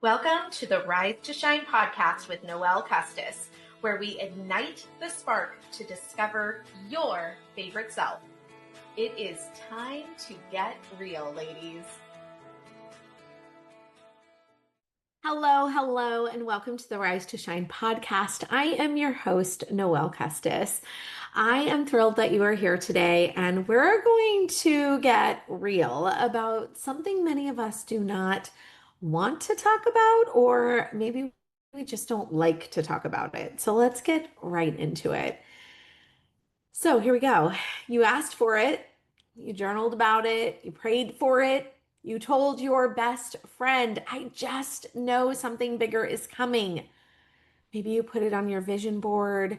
Welcome to the Rise to Shine podcast with Noelle Kustas, where we ignite the spark to discover your favorite self. It is time to get real, ladies. Hello, and welcome to the Rise to Shine podcast. I am your host, Noelle Kustas. I am thrilled that you are here today, and we're going to get real about something many of us do not want to talk about, or maybe we just don't like to talk about it. So let's get right into it. So here we go. You asked for it, you journaled about it, you prayed for it, you told your best friend, I just know something bigger is coming. Maybe you put it on your vision board,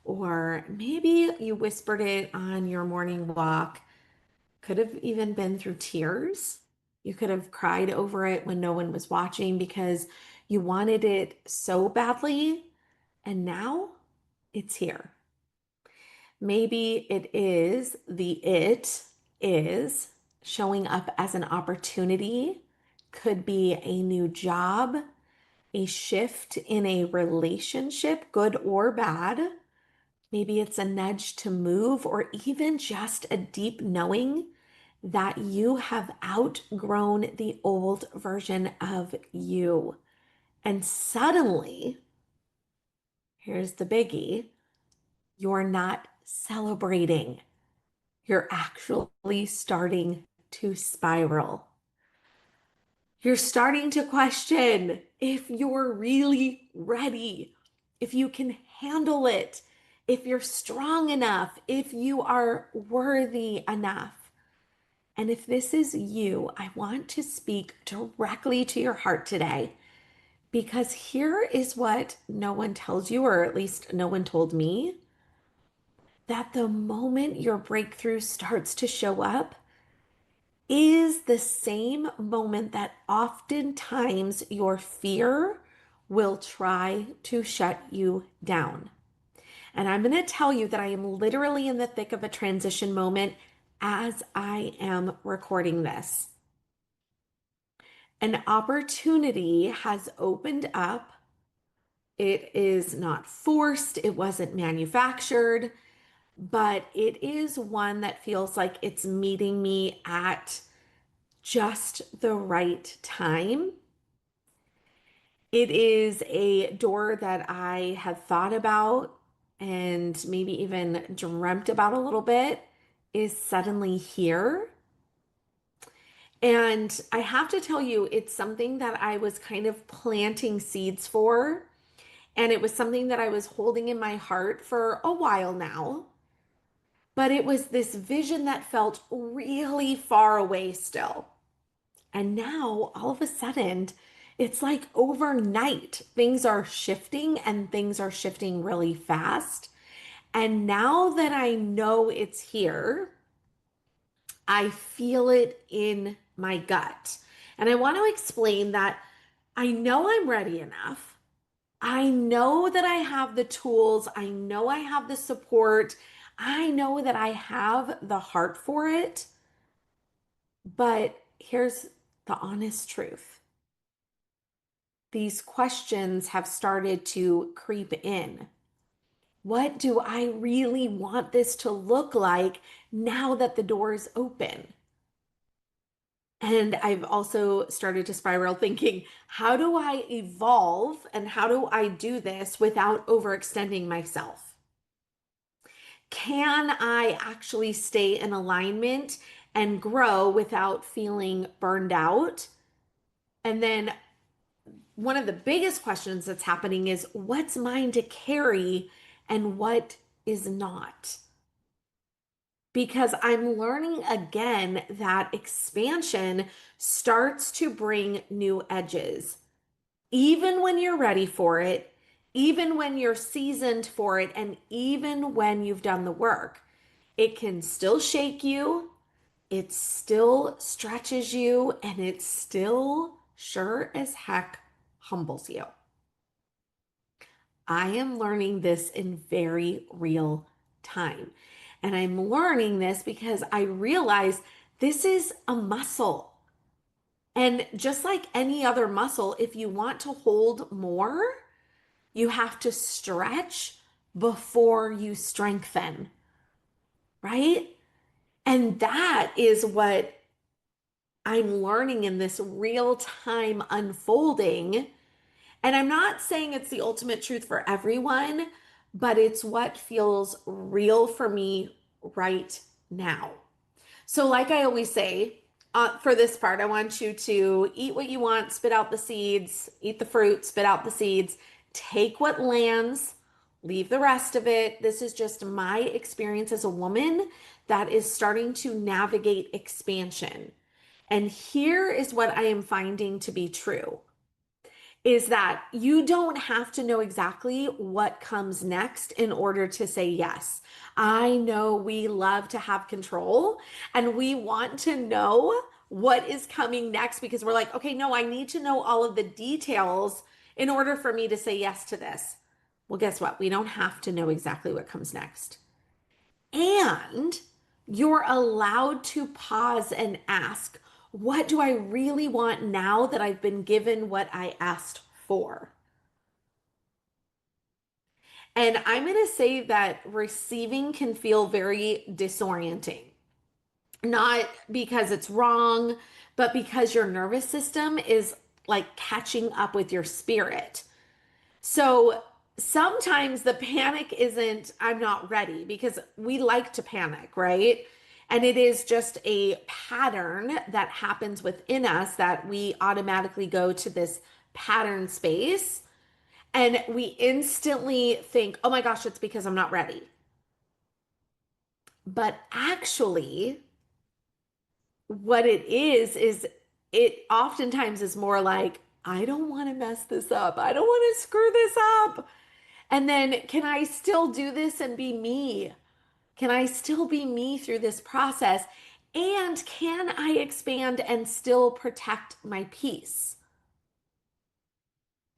or maybe you whispered it on your morning walk. Could have even been through tears. You could have cried over it when no one was watching because you wanted it so badly, and now it's here. Maybe it is showing up as an opportunity, could be a new job, a shift in a relationship, good or bad. Maybe it's a nudge to move, or even just a deep knowing that you have outgrown the old version of you. And suddenly, here's the biggie, you're not celebrating. You're actually starting to spiral. You're starting to question if you're really ready, if you can handle it, if you're strong enough, if you are worthy enough. And if this is you, I want to speak directly to your heart today, because here is what no one tells you, or at least no one told me, that the moment your breakthrough starts to show up is the same moment that oftentimes your fear will try to shut you down. And I'm going to tell you that I am literally in the thick of a transition moment as I am recording this. An opportunity has opened up. It is not forced, it wasn't manufactured, but it is one that feels like it's meeting me at just the right time. It is a door that I have thought about and maybe even dreamt about a little bit is suddenly here. And I have to tell you, it's something that I was kind of planting seeds for. And it was something that I was holding in my heart for a while now. But it was this vision that felt really far away still. And now, all of a sudden, it's like overnight, things are shifting, and things are shifting really fast. And now that I know it's here, I feel it in my gut. And I want to explain that I know I'm ready enough. I know that I have the tools. I know I have the support. I know that I have the heart for it. But here's the honest truth. These questions have started to creep in. What do I really want this to look like now that the door is open? And I've also started to spiral thinking, how do I evolve and how do I do this without overextending myself? Can I actually stay in alignment and grow without feeling burned out? And then one of the biggest questions that's happening is what's mine to carry and what is not? Because I'm learning again that expansion starts to bring new edges. Even when you're ready for it, even when you're seasoned for it, and even when you've done the work, it can still shake you, it still stretches you, and it still sure as heck humbles you. I am learning this in very real time. And I'm learning this because I realize this is a muscle. And just like any other muscle, if you want to hold more, you have to stretch before you strengthen, right? And that is what I'm learning in this real time unfolding. And I'm not saying it's the ultimate truth for everyone, but it's what feels real for me right now. So, like I always say, for this part, I want you to eat what you want, spit out the seeds, eat the fruit, spit out the seeds, take what lands, leave the rest of it. This is just my experience as a woman that is starting to navigate expansion. And here is what I am finding to be true is that you don't have to know exactly what comes next in order to say yes. I know we love to have control and we want to know what is coming next because we're like, okay, no, I need to know all of the details in order for me to say yes to this. Well, guess what? We don't have to know exactly what comes next. And you're allowed to pause and ask, what do I really want now that I've been given what I asked for? And I'm going to say that receiving can feel very disorienting, not because it's wrong, but because your nervous system is like catching up with your spirit. So sometimes the panic isn't, I'm not ready, because we like to panic, right? And it is just a pattern that happens within us that we automatically go to this pattern space and we instantly think, oh my gosh, it's because I'm not ready. But actually, what it is it oftentimes is more like, I don't want to mess this up. I don't want to screw this up. And then, can I still do this and be me? Can I still be me through this process? And can I expand and still protect my peace?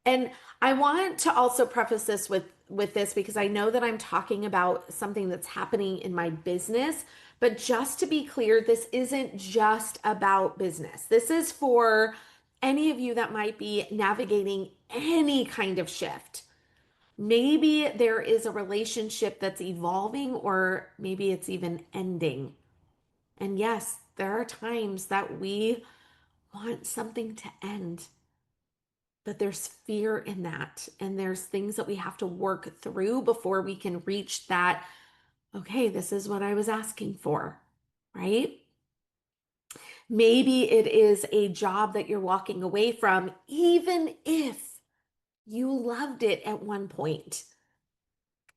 And I want to also preface this with this because I know that I'm talking about something that's happening in my business, but just to be clear, this isn't just about business. This is for any of you that might be navigating any kind of shift. Maybe there is a relationship that's evolving, or maybe it's even ending. And yes, there are times that we want something to end, but there's fear in that. And there's things that we have to work through before we can reach that. Okay, this is what I was asking for, right? Maybe it is a job that you're walking away from, even if you loved it at one point.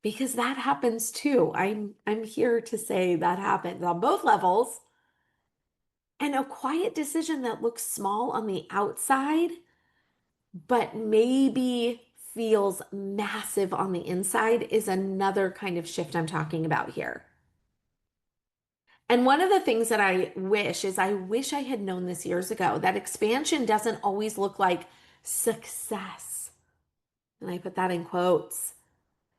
Because that happens too. I'm here to say that happens on both levels. And a quiet decision that looks small on the outside, but maybe feels massive on the inside is another kind of shift I'm talking about here. And one of the things that I wish is I wish I had known this years ago that expansion doesn't always look like success. And I put that in quotes.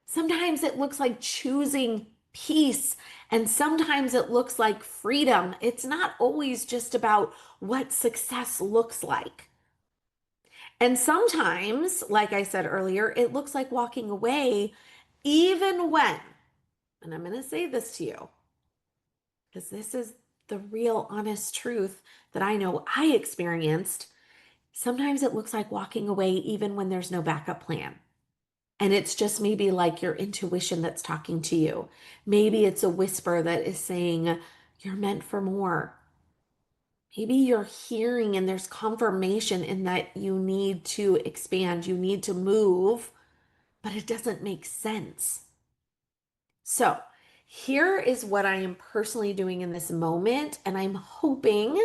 Sometimes it looks like choosing peace, and sometimes it looks like freedom. It's not always just about what success looks like. And sometimes, like I said earlier, it looks like walking away, even when, and I'm going to say this to you, because this is the real honest truth that I know I experienced. Sometimes it looks like walking away, even when there's no backup plan. And it's just maybe like your intuition that's talking to you. Maybe it's a whisper that is saying, you're meant for more. Maybe you're hearing and there's confirmation in that you need to expand, you need to move, but it doesn't make sense. So, here is what I am personally doing in this moment, and I'm hoping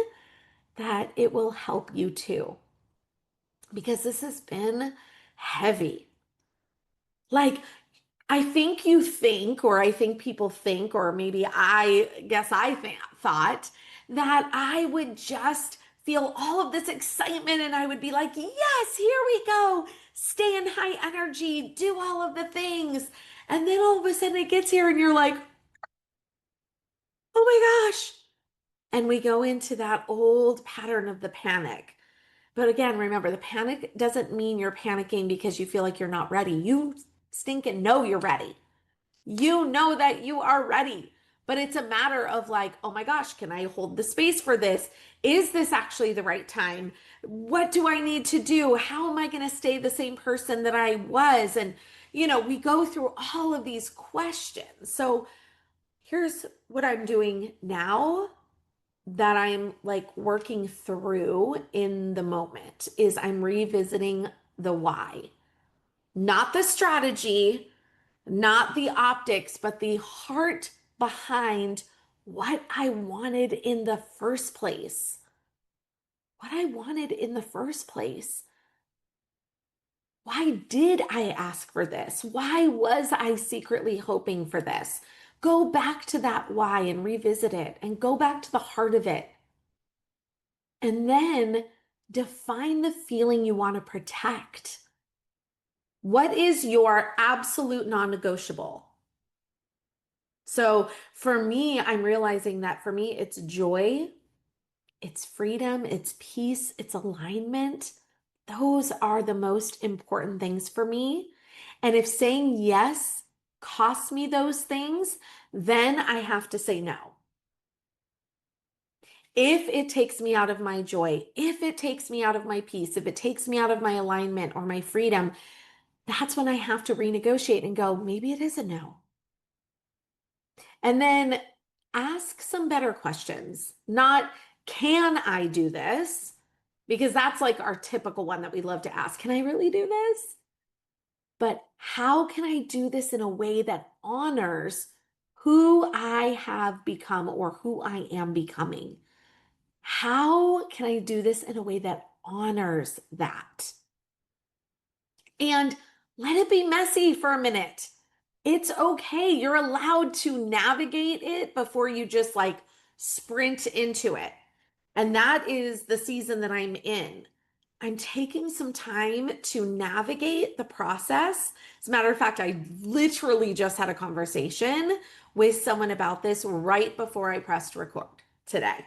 that it will help you too, because this has been heavy. Like, I think you think, or I think people think, or maybe I guess I thought that I would just feel all of this excitement and I would be like, yes, here we go. Stay in high energy, do all of the things. And then all of a sudden it gets here and you're like, oh my gosh. And we go into that old pattern of the panic. But again, remember, the panic doesn't mean you're panicking because you feel like you're not ready. You stinking know you're ready. You know that you are ready. But it's a matter of like, oh my gosh, can I hold the space for this? Is this actually the right time? What do I need to do? How am I going to stay the same person that I was? And, we go through all of these questions. So here's what I'm doing now that I'm like working through in the moment is I'm revisiting the why, not the strategy, not the optics, but the heart behind what I wanted in the first place. What I wanted in the first place. Why did I ask for this? Why was I secretly hoping for this? Go back to that why and revisit it and go back to the heart of it. And then define the feeling you want to protect. What is your absolute non negotiable? So for me, I'm realizing that for me, it's joy, it's freedom, it's peace, it's alignment. Those are the most important things for me. And if saying yes costs me those things, then I have to say no. If it takes me out of my joy, if it takes me out of my peace, if it takes me out of my alignment or my freedom, that's when I have to renegotiate and go, maybe it is a no. And then ask some better questions. Not, can I do this? Because that's like our typical one that we love to ask. Can I really do this? But how can I do this in a way that honors who I have become or who I am becoming? How can I do this in a way that honors that? And let it be messy for a minute. It's okay. You're allowed to navigate it before you just like sprint into it. And that is the season that I'm in. I'm taking some time to navigate the process. As a matter of fact, I literally just had a conversation with someone about this right before I pressed record today.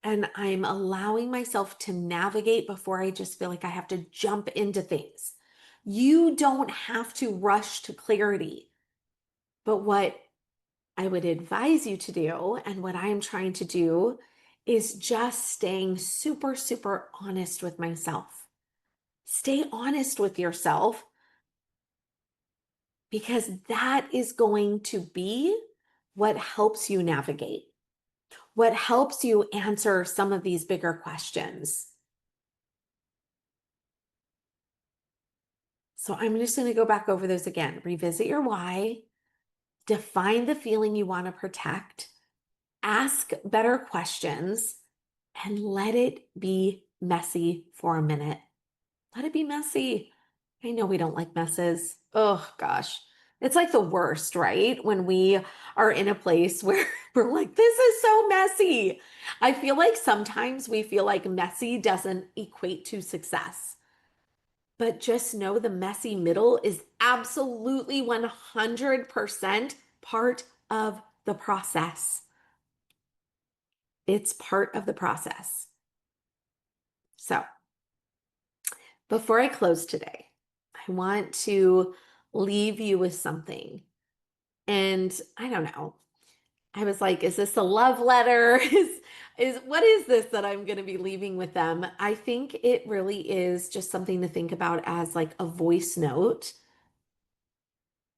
And I'm allowing myself to navigate before I just feel like I have to jump into things. You don't have to rush to clarity. But what I would advise you to do, and what I am trying to do, is just staying super, super honest with myself. Stay honest with yourself because that is going to be what helps you navigate, what helps you answer some of these bigger questions. So I'm just going to go back over those again. Revisit your why, define the feeling you want to protect, ask better questions, and let it be messy for a minute. Let it be messy. I know we don't like messes. Oh gosh. It's like the worst, right? When we are in a place where we're like, this is so messy. I feel like sometimes we feel like messy doesn't equate to success. But just know the messy middle is absolutely 100% part of the process. It's part of the process. So, before I close today, I want to leave you with something. And I don't know. I was like, is this a love letter? Is what is this that I'm going to be leaving with them? I think it really is just something to think about as like a voice note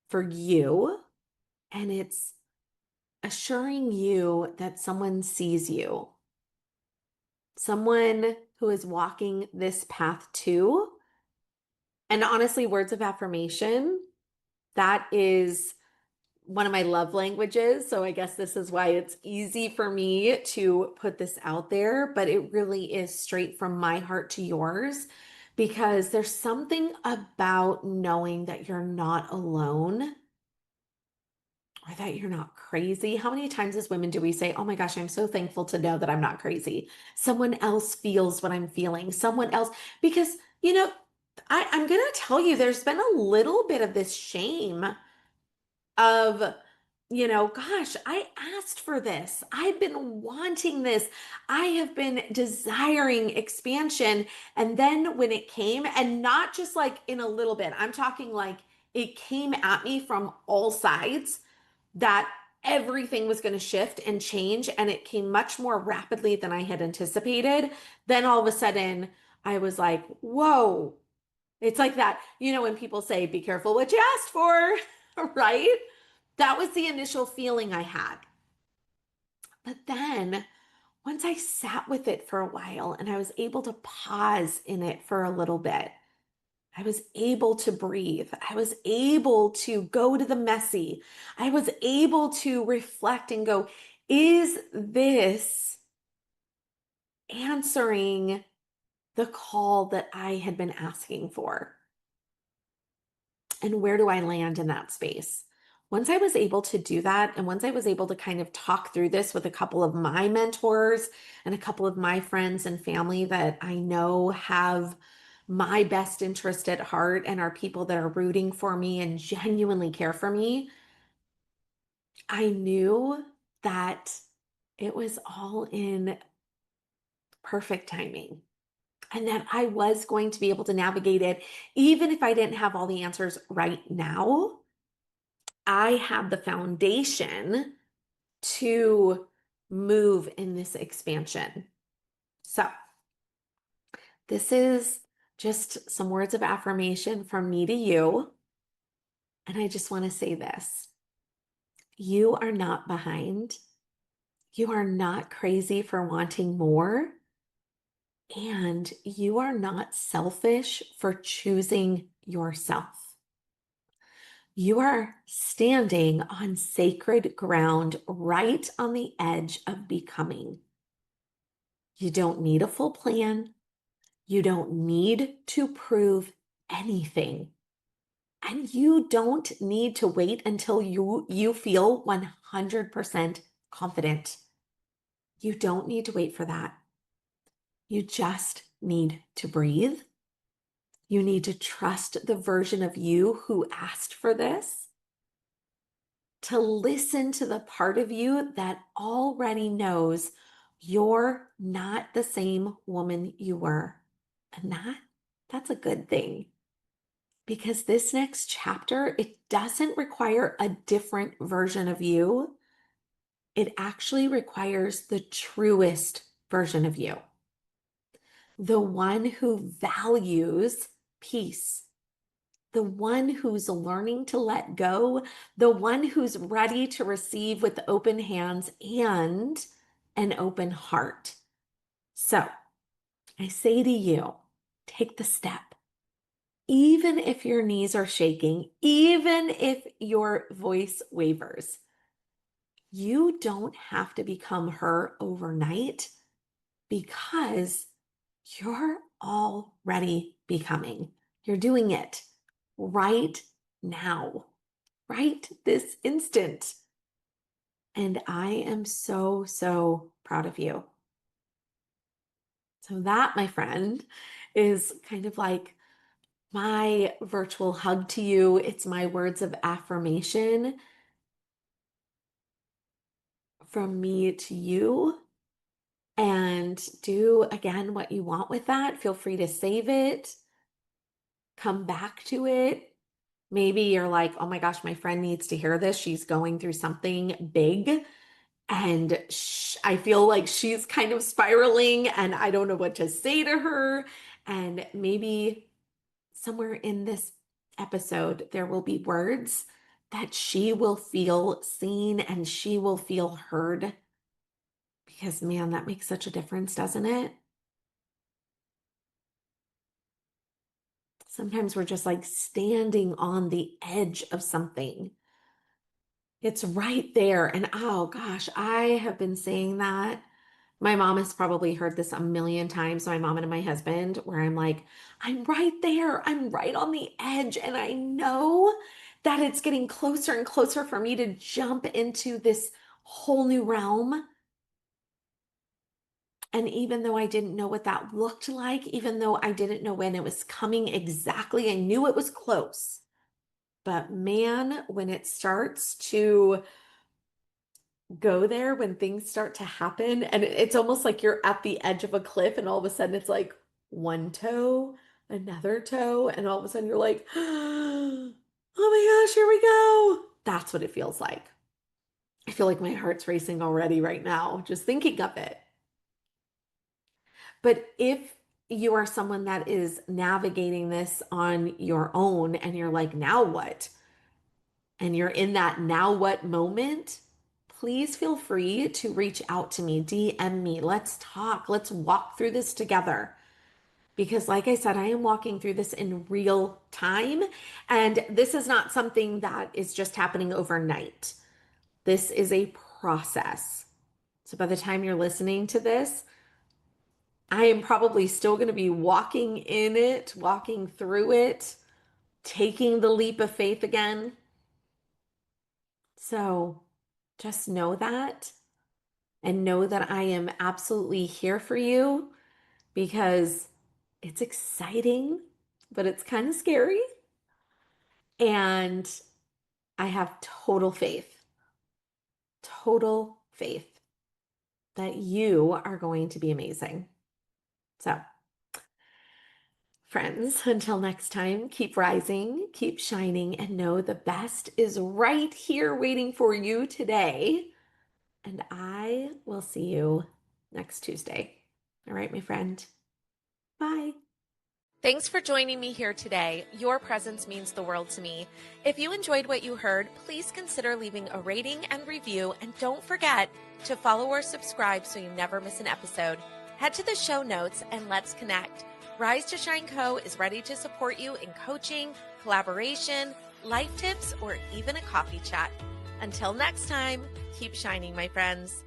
for you. And it's assuring you that someone sees you, someone who is walking this path too. And honestly, words of affirmation, that is one of my love languages. So I guess this is why it's easy for me to put this out there, but it really is straight from my heart to yours because there's something about knowing that you're not alone or that you're not crazy. How many times as women do we say, oh my gosh, I'm so thankful to know that I'm not crazy. Someone else feels what I'm feeling. Someone else, because, I'm going to tell you, there's been a little bit of this shame of gosh, I asked for this. I've been wanting this. I have been desiring expansion. And then when it came, and not just like in a little bit, I'm talking like it came at me from all sides that everything was going to shift and change. And it came much more rapidly than I had anticipated. Then all of a sudden, I was like, whoa. It's like that, when people say, be careful what you asked for, right? That was the initial feeling I had. But then once I sat with it for a while and I was able to pause in it for a little bit, I was able to breathe. I was able to go to the messy. I was able to reflect and go, is this answering the call that I had been asking for? And where do I land in that space? Once I was able to do that, and once I was able to kind of talk through this with a couple of my mentors and a couple of my friends and family that I know have my best interest at heart and are people that are rooting for me and genuinely care for me, I knew that it was all in perfect timing and that I was going to be able to navigate it, even if I didn't have all the answers right now. I had the foundation to move in this expansion. So, this is just some words of affirmation from me to you. And I just want to say this: you are not behind. You are not crazy for wanting more. And you are not selfish for choosing yourself. You are standing on sacred ground right on the edge of becoming. You don't need a full plan. You don't need to prove anything. And you don't need to wait until you feel 100% confident. You don't need to wait for that. You just need to breathe. You need to trust the version of you who asked for this, to listen to the part of you that already knows you're not the same woman you were. And that's a good thing, because this next chapter, it doesn't require a different version of you. It actually requires the truest version of you, the one who values peace, the one who's learning to let go, the one who's ready to receive with open hands and an open heart. So I say to you, take the step. Even if your knees are shaking, even if your voice wavers, you don't have to become her overnight, because you're already becoming. You're doing it right now, right this instant. And I am so, so proud of you. So, that, my friend, is kind of like my virtual hug to you. It's my words of affirmation from me to you. And do again what you want with that. Feel free to save it, come back to it. Maybe you're like, oh my gosh, my friend needs to hear this. She's going through something big. And I feel like she's kind of spiraling and I don't know what to say to her. And maybe somewhere in this episode, there will be words that she will feel seen and she will feel heard. Because, man, that makes such a difference, doesn't it? Sometimes we're just like standing on the edge of something. It's right there. And oh gosh, I have been saying that. My mom has probably heard this a million times, my mom and my husband, where I'm like, I'm right there. I'm right on the edge. And I know that it's getting closer and closer for me to jump into this whole new realm. And even though I didn't know what that looked like, even though I didn't know when it was coming exactly, I knew it was close. But man, when it starts to go there when things start to happen. And it's almost like you're at the edge of a cliff, and all of a sudden it's like one toe, another toe, and all of a sudden you're like, oh my gosh, here we go. That's what it feels like. I feel like my heart's racing already right now, just thinking of it. But if you are someone that is navigating this on your own and you're like, now what? And you're in that now what moment, please feel free to reach out to me, DM me. Let's talk. Let's walk through this together. Because, like I said, I am walking through this in real time. And this is not something that is just happening overnight. This is a process. So, by the time you're listening to this, I am probably still going to be walking in it, walking through it, taking the leap of faith again. So just know that, and know that I am absolutely here for you, because it's exciting, but it's kind of scary. And I have total faith that you are going to be amazing. So, friends, until next time, keep rising, keep shining, and know the best is right here waiting for you today. And I will see you next Tuesday. All right, my friend. Bye. Thanks for joining me here today. Your presence means the world to me. If you enjoyed what you heard, please consider leaving a rating and review. And don't forget to follow or subscribe so you never miss an episode. Head to the show notes and let's connect. Rise to Shine Co. is ready to support you in coaching, collaboration, life tips, or even a coffee chat. Until next time, keep shining, my friends.